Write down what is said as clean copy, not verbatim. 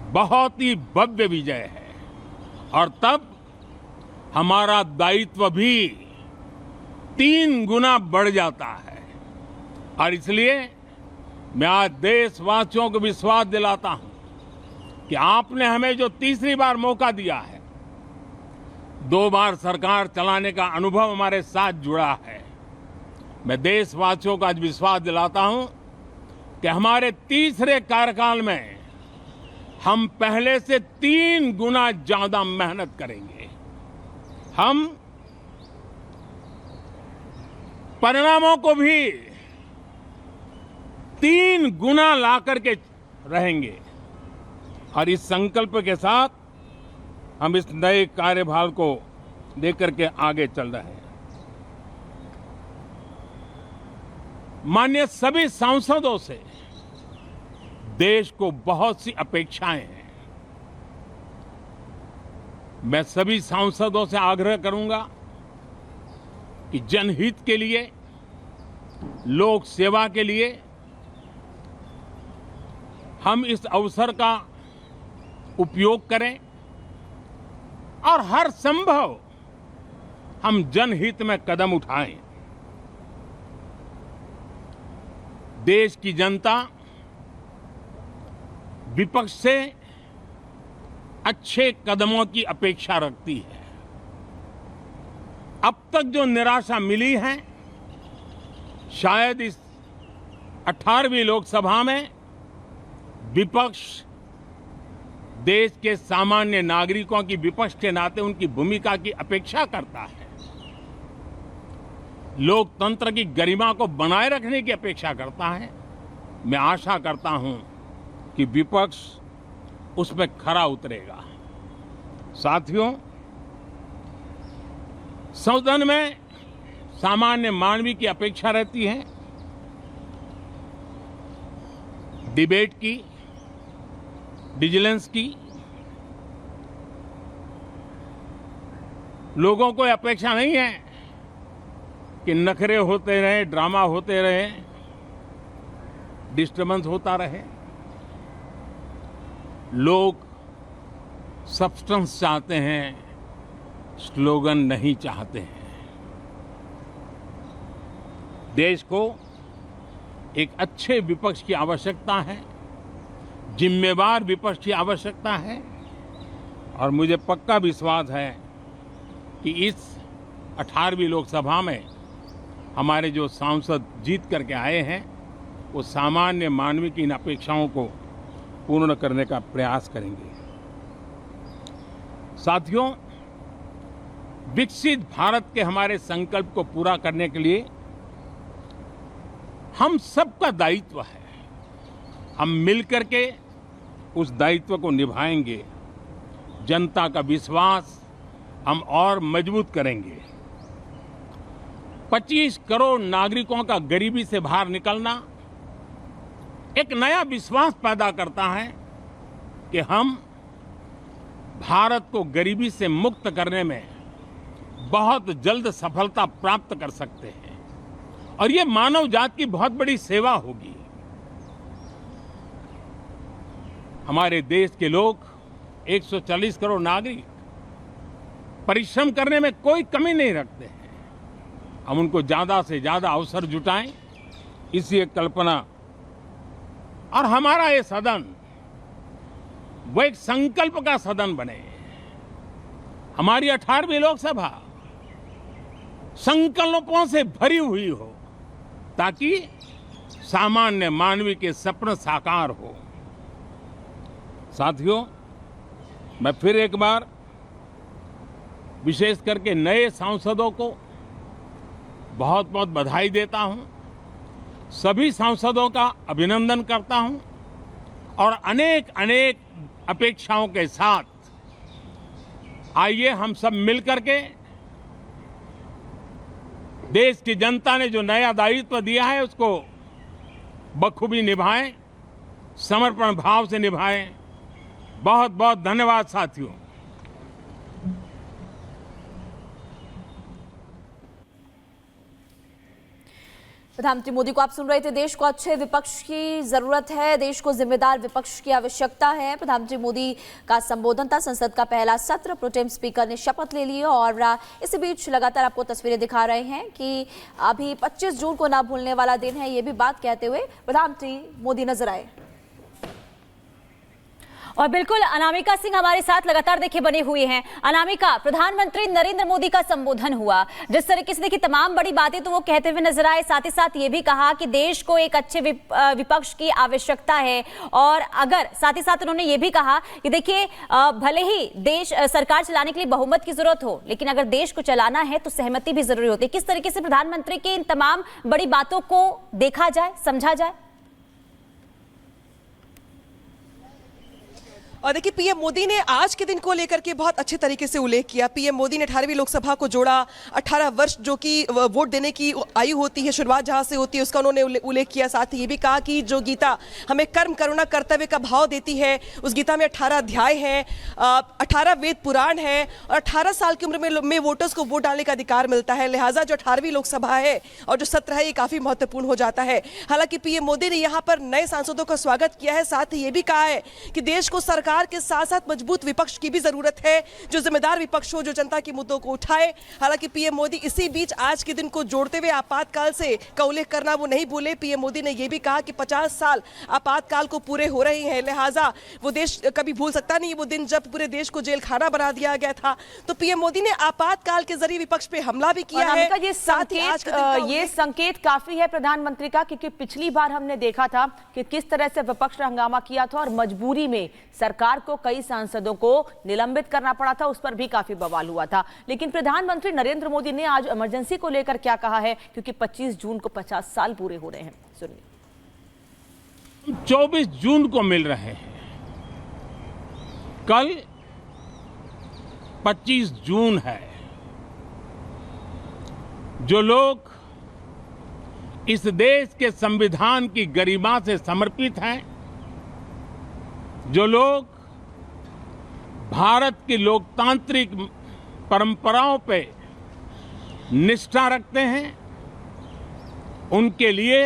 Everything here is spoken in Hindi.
बहुत ही भव्य विजय है और तब हमारा दायित्व भी 3 गुना बढ़ जाता है। और इसलिए मैं आज देशवासियों को विश्वास दिलाता हूं कि आपने हमें जो तीसरी बार मौका दिया है, 2 बार सरकार चलाने का अनुभव हमारे साथ जुड़ा है। मैं देशवासियों को आज विश्वास दिलाता हूं कि हमारे तीसरे कार्यकाल में हम पहले से 3 गुना ज्यादा मेहनत करेंगे। हम परिणामों को भी 3 गुना ला करके रहेंगे और इस संकल्प के साथ हम इस नए कार्यभार को लेकर के आगे चल रहे हैं। माननीय सभी सांसदों से देश को बहुत सी अपेक्षाएं हैं। मैं सभी सांसदों से आग्रह करूंगा कि जनहित के लिए, लोक सेवा के लिए हम इस अवसर का उपयोग करें और हर संभव हम जनहित में कदम उठाएं। देश की जनता विपक्ष से अच्छे कदमों की अपेक्षा रखती है। अब तक जो निराशा मिली है, शायद इस 18वीं लोकसभा में विपक्ष देश के सामान्य नागरिकों की विपक्ष के नाते उनकी भूमिका की अपेक्षा करता है, लोकतंत्र की गरिमा को बनाए रखने की अपेक्षा करता है। मैं आशा करता हूं कि विपक्ष उसमें खरा उतरेगा। साथियों, सदन में सामान्य मानवीय की अपेक्षा रहती है डिबेट की, विजिलेंस की। लोगों को अपेक्षा नहीं है कि नखरे होते रहे, ड्रामा होते रहे, डिस्टर्बेंस होता रहे। लोग सब्सटेंस चाहते हैं, स्लोगन नहीं चाहते हैं। देश को एक अच्छे विपक्ष की आवश्यकता है, जिम्मेवार विपक्ष की आवश्यकता है और मुझे पक्का विश्वास है कि इस 18वीं लोकसभा में हमारे जो सांसद जीत करके आए हैं, वो सामान्य मानवीय की इन अपेक्षाओं को पूर्ण करने का प्रयास करेंगे। साथियों, विकसित भारत के हमारे संकल्प को पूरा करने के लिए हम सबका दायित्व है। हम मिलकर के उस दायित्व को निभाएंगे। जनता का विश्वास हम और मजबूत करेंगे। 25 करोड़ नागरिकों का गरीबी से बाहर निकलना एक नया विश्वास पैदा करता है कि हम भारत को गरीबी से मुक्त करने में बहुत जल्द सफलता प्राप्त कर सकते हैं और ये मानव जाति की बहुत बड़ी सेवा होगी। हमारे देश के लोग 140 करोड़ नागरिक परिश्रम करने में कोई कमी नहीं रखते हैं। हम उनको ज्यादा से ज्यादा अवसर जुटाएं, इसी एक कल्पना। और हमारा ये सदन वो एक संकल्प का सदन बने। हमारी 18वीं लोकसभा संकल्पों से भरी हुई हो ताकि सामान्य मानवीय के सपने साकार हो। साथियों, मैं फिर एक बार विशेष करके नए सांसदों को बहुत बहुत बधाई देता हूं। सभी सांसदों का अभिनंदन करता हूं और अनेक अनेक अपेक्षाओं के साथ आइए हम सब मिलकर के देश की जनता ने जो नया दायित्व दिया है उसको बखूबी निभाएं, समर्पण भाव से निभाएं। बहुत बहुत धन्यवाद साथियों। प्रधानमंत्री मोदी को आप सुन रहे थे। देश को अच्छे विपक्ष की जरूरत है, देश को जिम्मेदार विपक्ष की आवश्यकता है। प्रधानमंत्री मोदी का संबोधन था, संसद का पहला सत्र, प्रोटेम स्पीकर ने शपथ ले ली और इसी बीच लगातार आपको तस्वीरें दिखा रहे हैं कि अभी 25 जून को ना भूलने वाला दिन है। ये भी बात कहते हुए प्रधानमंत्री मोदी नजर आए। और बिल्कुल अनामिका सिंह हमारे साथ लगातार देखिए बने हुए हैं। अनामिका, प्रधानमंत्री नरेंद्र मोदी का संबोधन हुआ, जिस तरीके से देखिए तमाम बड़ी बातें तो वो कहते हुए नजर आए, साथ ही साथ ये भी कहा कि देश को एक अच्छे विपक्ष की आवश्यकता है। और अगर साथ ही साथ उन्होंने ये भी कहा कि देखिए भले ही देश सरकार चलाने के लिए बहुमत की जरूरत हो, लेकिन अगर देश को चलाना है तो सहमति भी जरूरी होती है। किस तरीके से प्रधानमंत्री की इन तमाम बड़ी बातों को देखा जाए, समझा जाए? और देखिए, पीएम मोदी ने आज के दिन को लेकर के बहुत अच्छे तरीके से उल्लेख किया। पीएम मोदी ने 18वीं लोकसभा को जोड़ा। 18 वर्ष जो कि वोट देने की आयु होती है, शुरुआत जहां से होती है, उसका उन्होंने उल्लेख किया। साथ ही ये भी कहा कि जो गीता हमें कर्म करुणा कर्तव्य का भाव देती है, उस गीता में 18 अध्याय हैं, 18 वेद पुराण हैं और 18 साल की उम्र में वोटर्स को वोट डालने का अधिकार मिलता है। लिहाजा जो 18वीं लोकसभा है और जो सत्र है, ये काफी महत्वपूर्ण हो जाता है। हालांकि पीएम मोदी ने यहाँ पर नए सांसदों का स्वागत किया है। साथ ही ये भी कहा है कि देश को सरकार के साथ साथ मजबूत विपक्ष की भी जरूरत है, जो जिम्मेदार विपक्ष हो, जो जनता के मुद्दों को उठाए। हालांकि पीएम मोदी इसी बीच आज के दिन को जोड़ते हुए आपातकाल से का उल्लेख करना वो नहीं भूले। पीएम मोदी ने यह भी कहा कि 50 साल आपातकाल को पूरे हो रहे हैं, लिहाजा वो देश कभी भूल सकता नहीं वो दिन जब पूरे देश को जेल खाना बना दिया गया था। तो पीएम मोदी ने आपातकाल के जरिए विपक्ष पे हमला भी किया है। ये संकेत काफी है प्रधानमंत्री का, क्योंकि पिछली बार हमने देखा था कि किस तरह से विपक्ष ने हंगामा किया था और मजबूरी में सरकार को कई सांसदों को निलंबित करना पड़ा था, उस पर भी काफी बवाल हुआ था। लेकिन प्रधानमंत्री नरेंद्र मोदी ने आज इमरजेंसी को लेकर क्या कहा है, क्योंकि 25 जून को 50 साल पूरे हो रहे हैं, सुनिए। 24 जून को मिल रहे हैं, कल 25 जून है। जो लोग इस देश के संविधान की गरिमा से समर्पित हैं, जो लोग भारत की लोकतांत्रिक परंपराओं पे निष्ठा रखते हैं, उनके लिए